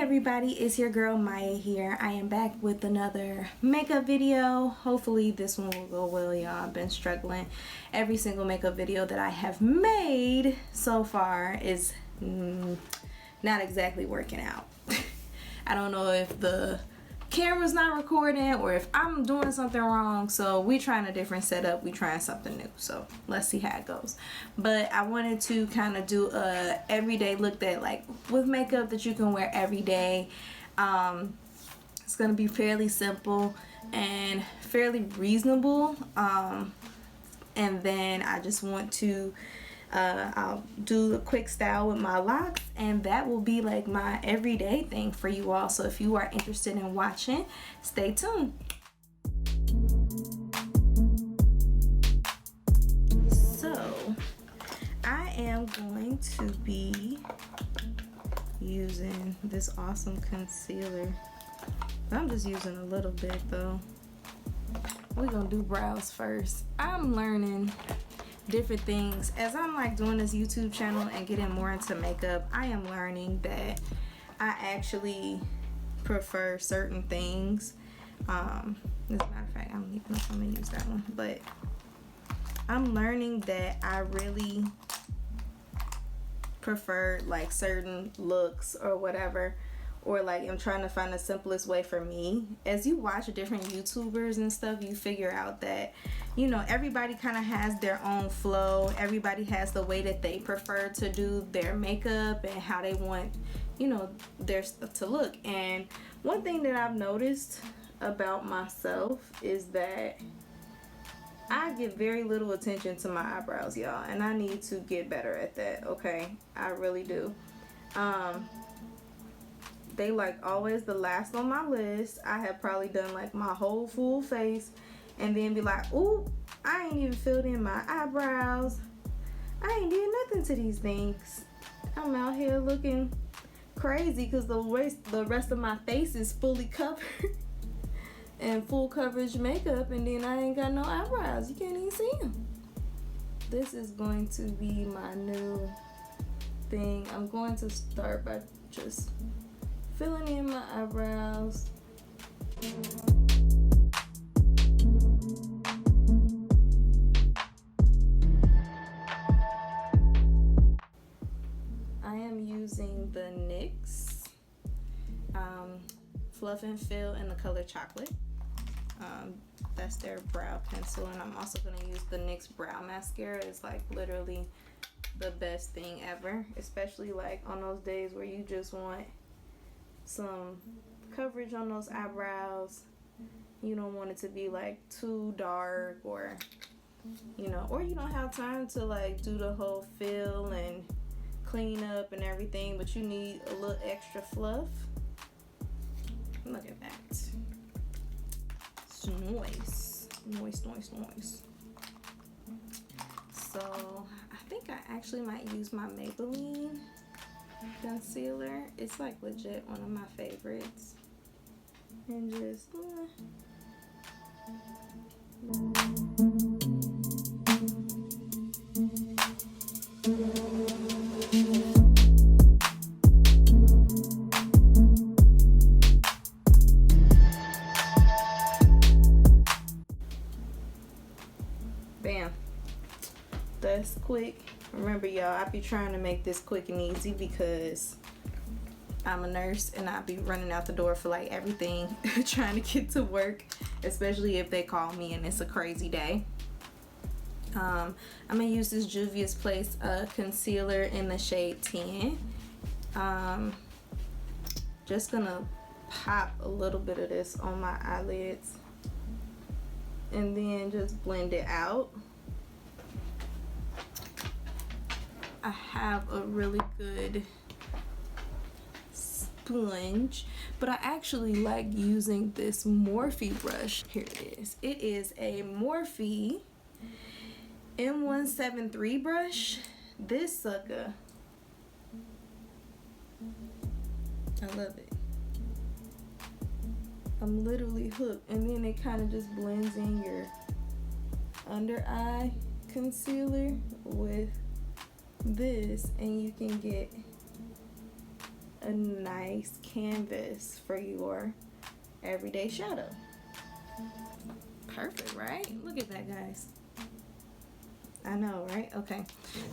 everybody, it's your girl Maya here. I am back with another makeup video. Hopefully this one will go well, y'all. I've been struggling. Every single makeup video that I have made so far is not exactly working out. I don't know if the camera's not recording or if I'm doing something wrong, so we trying a different setup, we trying something new, so let's see how it goes. But I wanted to kind of do a everyday look that, like, with makeup that you can wear every day. It's gonna be fairly simple and fairly reasonable, and then I just want to I'll do a quick style with my locks, and that will be like my everyday thing for you all. So if you are interested in watching, stay tuned. So I am going to be using this awesome concealer. I'm just using a little bit though. We're gonna do brows first. I'm learning different things as I'm like doing this YouTube channel and getting more into makeup. I am learning that I actually prefer certain things. As a matter of fact, I don't even know if I'm gonna use that one, but I'm learning that I really prefer like certain looks or whatever, or like I'm trying to find the simplest way for me. As you watch different YouTubers and stuff, you figure out that, you know, everybody kind of has their own flow. Everybody has the way that they prefer to do their makeup and how they want, you know, their stuff to look. And one thing that I've noticed about myself is that I give very little attention to my eyebrows, y'all, and I need to get better at that. Okay, I really do. They like always the last on my list. I have probably done like my whole full face and then be like, ooh, I ain't even filled in my eyebrows. I ain't did nothing to these things. I'm out here looking crazy because the rest of my face is fully covered and full coverage makeup, and then I ain't got no eyebrows. You can't even see them. This is going to be my new thing. I'm going to start by just filling in my eyebrows. I am using the NYX Fluff and Fill in the color Chocolate. That's their brow pencil, and I'm also going to use the NYX brow mascara. It's like literally the best thing ever, especially like on those days where you just want some coverage on those eyebrows. You don't want it to be like too dark, or you know, or you don't have time to like do the whole fill and clean up and everything, but you need a little extra fluff. Look at that. It's noise. So I think I actually might use my Maybelline concealer. It's like legit one of my favorites. And just bam. That's quick. Remember, y'all, I be trying to make this quick and easy because I'm a nurse and I be running out the door for like everything trying to get to work, especially if they call me and it's a crazy day. I'm gonna use this Juvia's Place concealer in the shade 10. Just gonna pop a little bit of this on my eyelids and then just blend it out. I have a really good sponge, but I actually like using this Morphe brush. Here it is. It is a Morphe M173 brush. This sucker, I love it. I'm literally hooked, and then it kind of just blends in your under eye concealer with this, and you can get a nice canvas for your everyday shadow. Perfect, right? Look at that, guys. I know, right? Okay,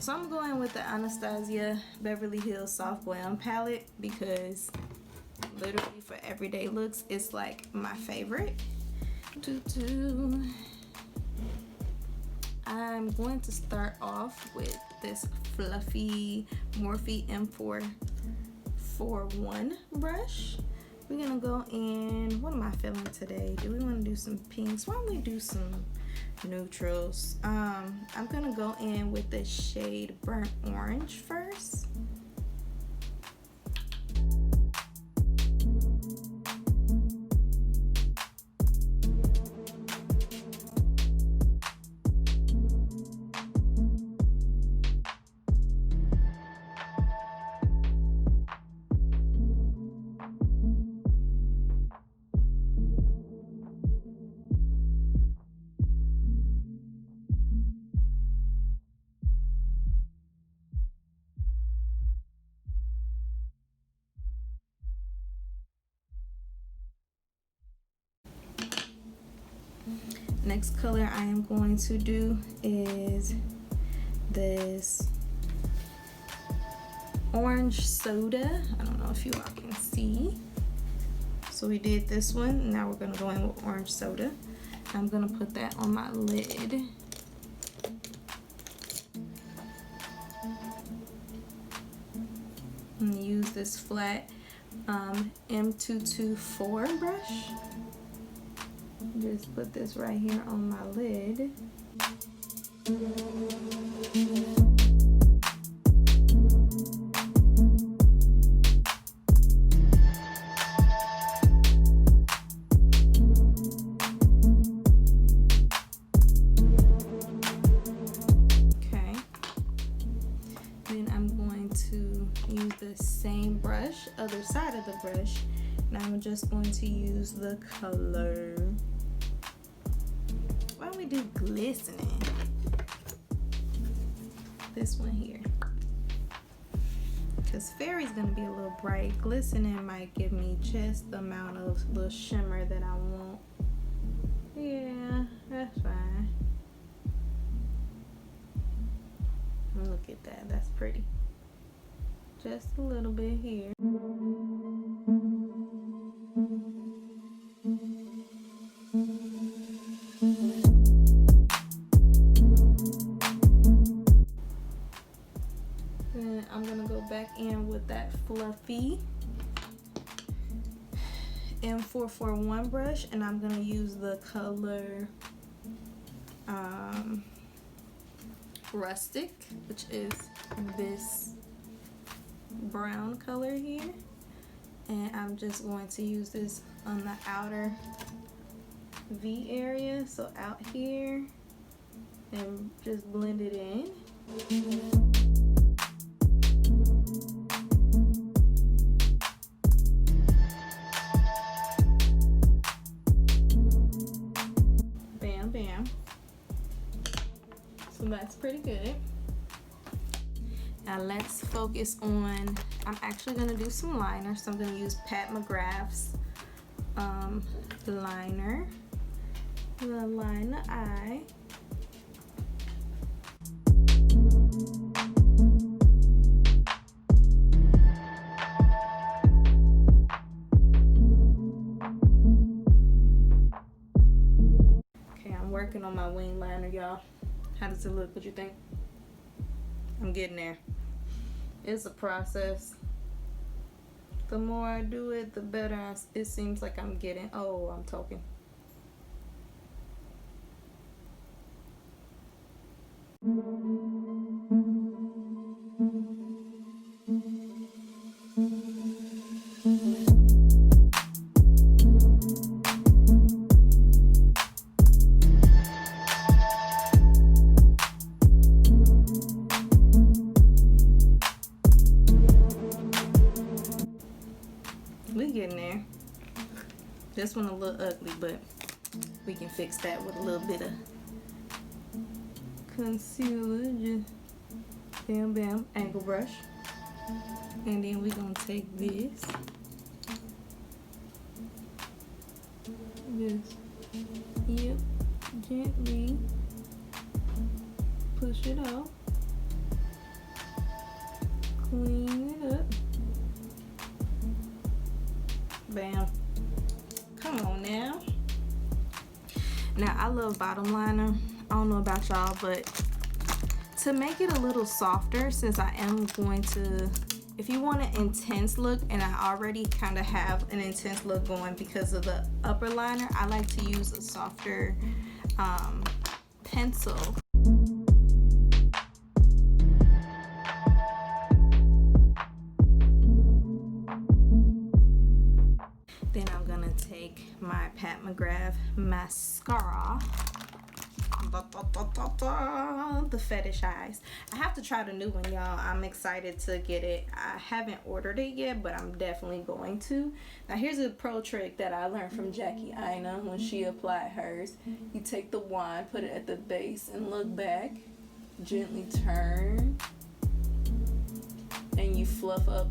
so I'm going with the Anastasia Beverly Hills Soft Glam palette because literally for everyday looks, it's like my favorite. I'm going to start off with this fluffy Morphe M441 brush. We're gonna go in, what am I feeling today? Do we want to do some pinks? Why don't we do some neutrals? I'm gonna go in with the shade Burnt Orange first. Next color I am going to do is this orange soda. I don't know if you all can see. So we did this one. Now we're going to go in with orange soda. I'm going to put that on my lid. I'm going to use this flat M224 brush. Just put this right here on my lid. Okay. Then I'm going to use the same brush, other side of the brush, and I'm just going to use the color. Why don't we do glistening? This one here. Because fairy's gonna be a little bright. Glistening might give me just the amount of little shimmer that I want. Yeah, that's fine. Look at that, that's pretty. Just a little bit here. Then I'm gonna go back in with that fluffy M441 brush, and I'm gonna use the color Rustic, which is this brown color here, and I'm just going to use this on the outer V area, so out here, and just blend it in. Bam, bam. So that's pretty good. Now let's focus on, I'm actually gonna do some liner, so I'm gonna use Pat McGrath's liner. I'm gonna line the eye. Okay, I'm working on my wing liner, y'all. How does it look? What you think? I'm getting there. It's a process. The more I do it, the better it seems like I'm getting. Oh, I'm talking. We getting there. This one a little ugly, but we can fix that with a little bit of concealer. Just bam bam, angle brush. And then we're gonna take this. Just, yep, gently push it out. Clean it up. Bam. Come on now. Now, I love bottom liner. I don't know about y'all, but to make it a little softer, since I am going to, if you want an intense look, and I already kind of have an intense look going because of the upper liner, I like to use a softer pencil. Then I'm gonna take my Pat McGrath mascara, the Fetish Eyes. I have to try the new one, y'all. I'm excited to get it. I haven't ordered it yet, but I'm definitely going to. Now here's a pro trick that I learned from Jackie Aina when she applied hers. You take the wand, put it at the base, and look back. Gently turn, and you fluff up,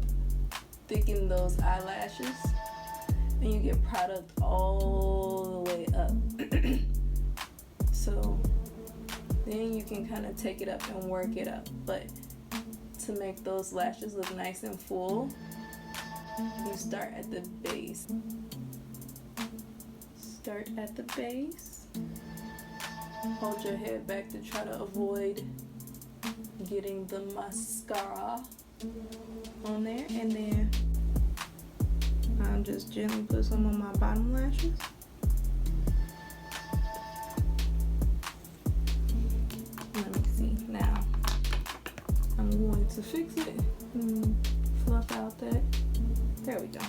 thicken those eyelashes. And you get product all the way up. So then you can kind of take it up and work it up. But to make those lashes look nice and full, you start at the base. Start at the base. Hold your head back to try to avoid getting the mascara on there. And then I'll just gently put some on my bottom lashes. Let me see. Now, I'm going to fix it and fluff out that. There we go.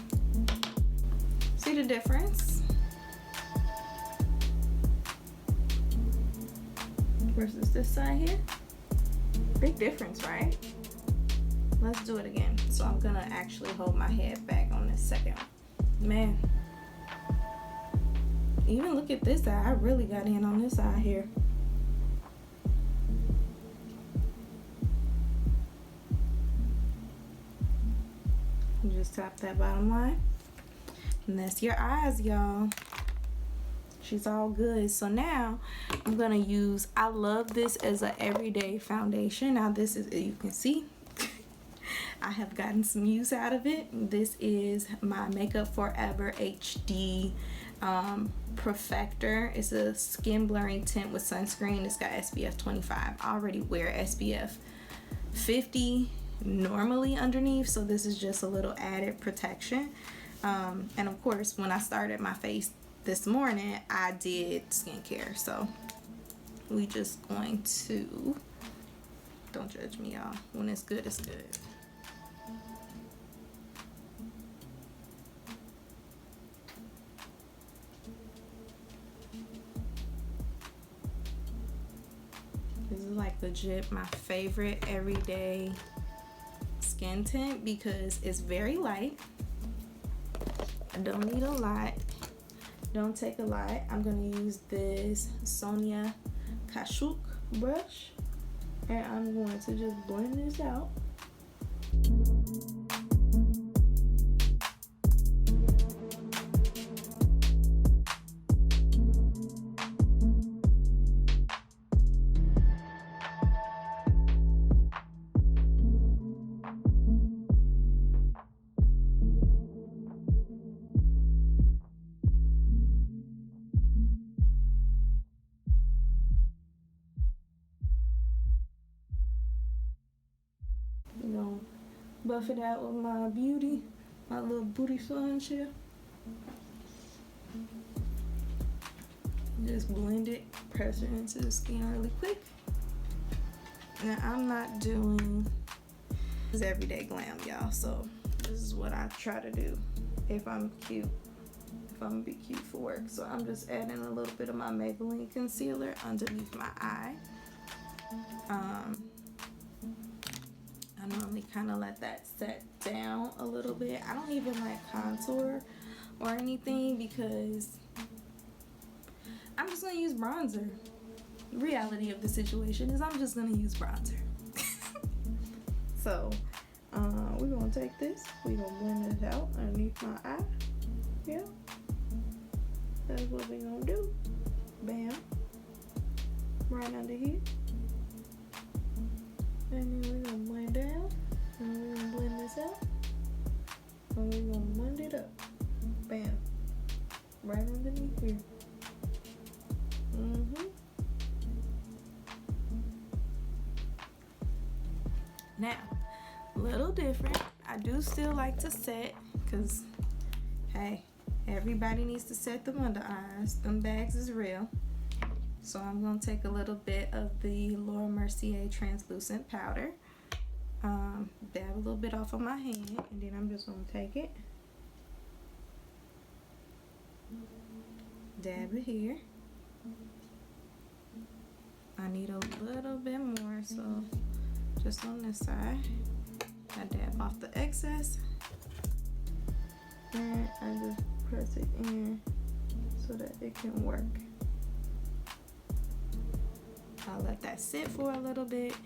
See the difference? Versus this side here. Big difference, right? Let's do it again. So I'm gonna actually hold my head back on this second one. Man, even look at this side. I really got in on this side here. Just tap that bottom line. And that's your eyes, y'all. She's all good. So now I'm gonna use, I love this as an everyday foundation. Now this is, you can see, I have gotten some use out of it. This is my Makeup Forever HD Perfector. It's a skin blurring tint with sunscreen. It's got SPF 25. I already wear SPF 50 normally underneath, so this is just a little added protection. And of course, when I started my face this morning, I did skincare, so we just going to, don't judge me, y'all. When it's good, it's good. This is like legit my favorite everyday skin tint because it's very light. I don't need a lot. Don't take a lot. I'm gonna use this Sonia Kashuk brush, and I'm going to just blend this out. I'm gonna buff it out with my beauty, my little booty sponge here. Just blend it, press it into the skin really quick. Now I'm not doing this everyday glam, y'all, so this is what I try to do if I'm cute, if I'm gonna be cute for work. So I'm just adding a little bit of my Maybelline concealer underneath my eye. I normally kind of let that set down a little bit. I don't even like contour or anything because I'm just gonna use bronzer. The reality of the situation is I'm just gonna use bronzer. So we're gonna take this, we're gonna blend it out underneath my eye. Yeah, that's what we're gonna do. Bam, right under here. And then we're gonna blend down, and we're gonna blend this out, and we're gonna blend it up. Bam, right underneath here. Now, a little different. I do still like to set, because, hey, everybody needs to set them under eyes. Them bags is real. So I'm going to take a little bit of the Laura Mercier translucent powder. Dab a little bit off of my hand, and then I'm just going to take it. Dab it here. I need a little bit more, so just on this side. I dab off the excess, and I just press it in so that it can work. I'll let that sit for a little bit.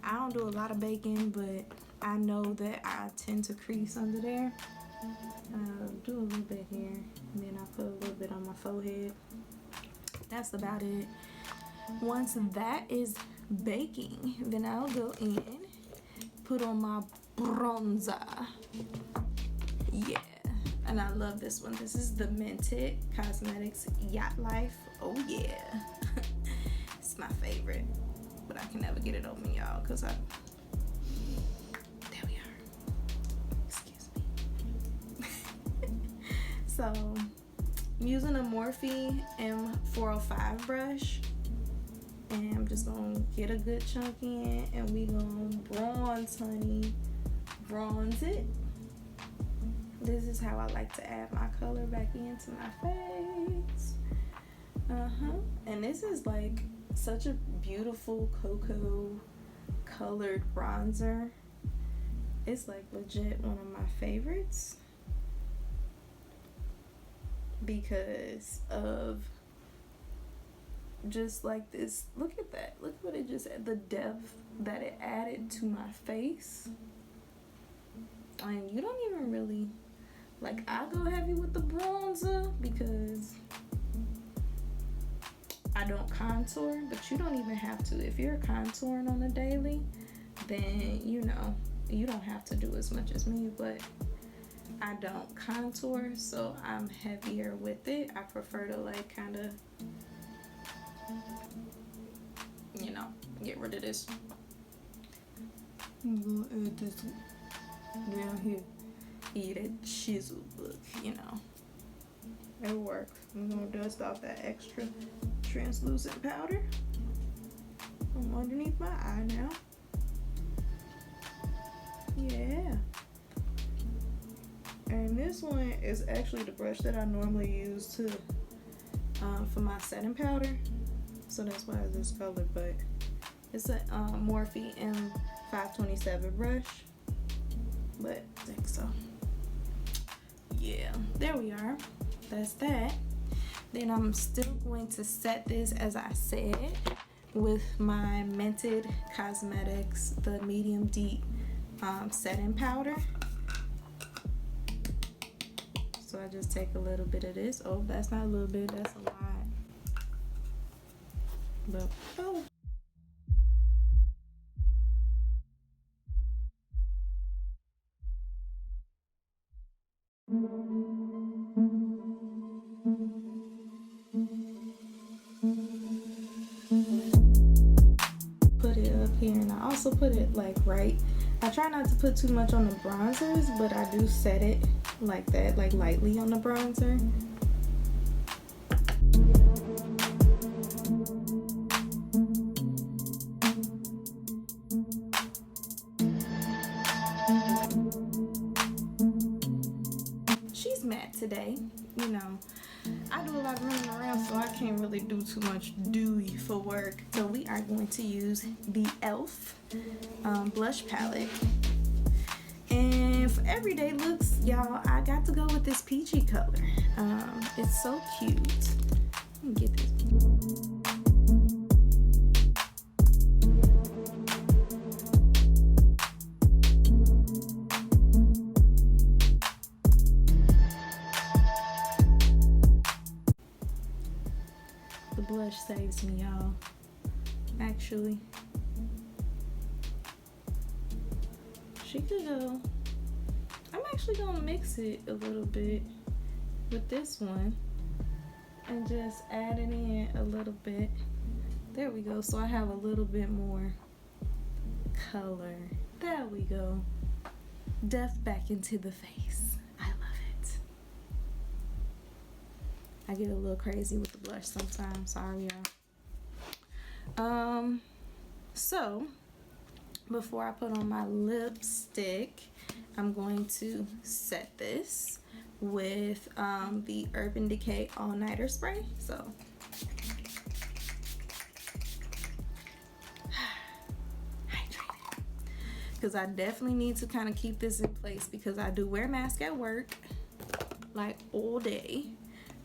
I don't do a lot of baking, but I know that I tend to crease under there. I'll do a little bit here, and then I'll put a little bit on my forehead. That's about it. Once that is baking, then I'll go in, put on my bronzer. Yeah, and I love this one. This is the Mented Cosmetics Yacht Life. Oh yeah. It's my favorite, but I can never get it open, y'all, because there we are. Excuse me. So I'm using a Morphe M405 brush, and I'm just gonna get a good chunk in, and we gonna bronze, honey. Bronze it. This is how I like to add my color back into my face. And this is like such a beautiful cocoa colored bronzer. It's like legit one of my favorites because of just like this. Look at that. Look what it just, the depth that it added to my face. And you don't even really, like, I go heavy with the bronzer because I don't contour, but you don't even have to. If you're contouring on a daily, then you know you don't have to do as much as me, but I don't contour, so I'm heavier with it. I prefer to like kind of, you know, get rid of this. I'm gonna add this down here. Eat a chisel book, you know. It works. I'm gonna dust off that extra translucent powder from underneath my eye now. Yeah. And this one is actually the brush that I normally use to for my setting powder. So that's why it's this color, but it's a Morphe M527 brush. But I think so. Yeah, there we are. That's that. Then I'm still going to set this, as I said, with my Mented Cosmetics, the medium deep setting powder. So I just take a little bit of this. Oh, that's not a little bit, that's a lot. But oh. Put it up here, and I also put it like right. I try not to put too much on the bronzers, but I do set it like that, like lightly on the bronzer. She's matte today, you know. I do a lot of running around, so I can't really do too much dewy for work. So we are going to use the e.l.f. Blush palette. And for everyday looks, y'all, I got to go with this peachy color. It's so cute. Let me get this. blush saves me, y'all. Actually, she could go. I'm actually gonna mix it a little bit with this one and just add it in a little bit. There we go. So I have a little bit more color. There we go. Death back into the face. I love it. I get a little crazy with the blush sometimes. Sorry, y'all. So before I put on my lipstick, I'm going to set this with the Urban Decay All Nighter Spray. So because I definitely need to kind of keep this in place because I do wear a mask at work like all day.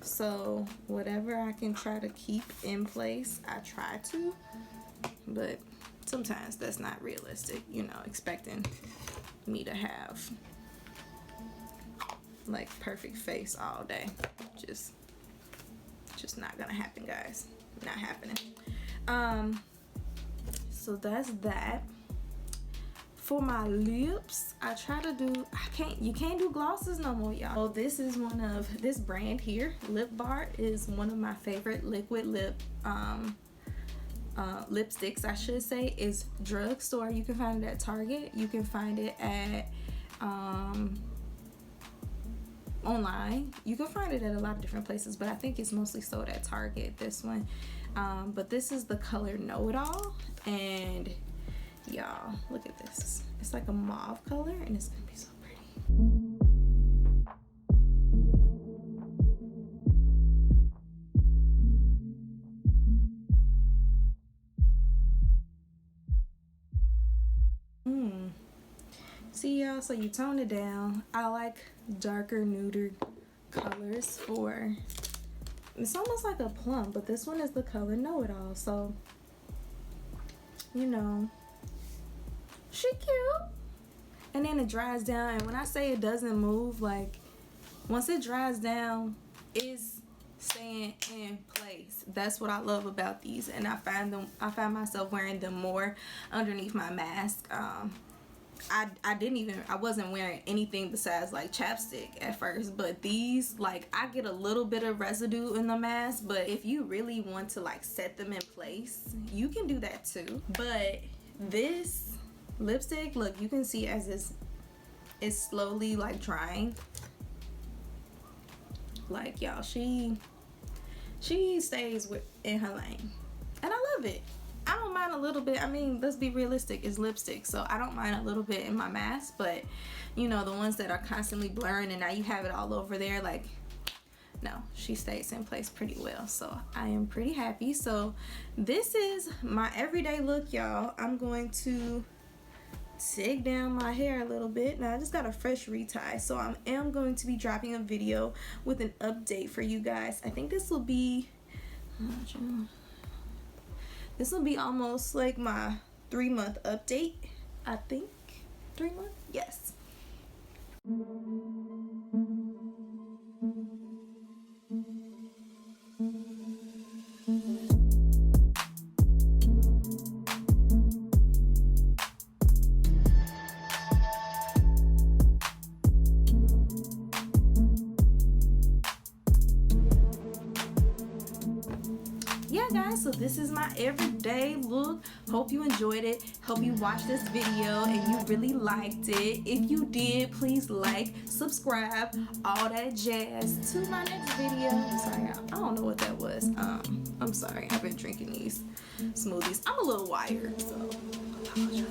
So whatever I can try to keep in place, I try to, but sometimes that's not realistic, you know, expecting me to have like perfect face all day. Just not gonna happen, guys. Not happening. So that's that. For my lips, I try to do, you can't do glosses no more, y'all. So this is one of, this brand here, Lip Bar, is one of my favorite liquid lip lipsticks, I should say. Is drugstore. You can find it at Target. You can find it at online. You can find it at a lot of different places, but I think it's mostly sold at Target, this one. But this is the color Know It All, and y'all, look at this. It's like a mauve color, and it's gonna be so pretty. See, y'all, so you tone it down. I like darker, nuder colors for, it's almost like a plum, but this one is the color Know It All. So, you know, she cute. And then it dries down, and when I say it doesn't move, like once it dries down, it's staying in place. That's what I love about these, and I find myself wearing them more underneath my mask. I wasn't wearing anything besides like chapstick at first, but these, like, I get a little bit of residue in the mask, but if you really want to like set them in place, you can do that too. But this lipstick, look, you can see as it's slowly like drying. Like, y'all, she stays in her lane, and I love it. I don't mind a little bit. I mean, let's be realistic, it's lipstick, so I don't mind a little bit in my mask, but you know, the ones that are constantly blurring and now you have it all over there, like, no, she stays in place pretty well. So I am pretty happy. So this is my everyday look, y'all. I'm going to take down my hair a little bit. Now I just got a fresh retie, so I am going to be dropping a video with an update for you guys. I think this will be almost like my 3-month update. I think 3 months, yes. Yeah, guys, so this is my everyday look. Hope you enjoyed it. Hope you watched this video and you really liked it. If you did, please like, subscribe, all that jazz to my next video. Sorry, I don't know what that was. I'm sorry, I've been drinking these smoothies. I'm a little wired, so I apologize,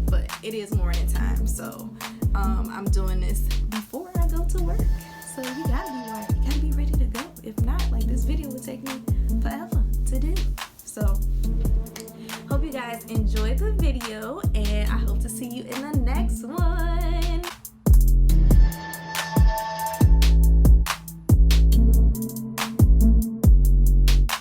but it is morning time, so I'm doing this before I go to work. So you gotta be wired, you gotta be ready to go. If not, like, this video would take me forever to do. So hope you guys enjoyed the video, and I hope to see you in the next one.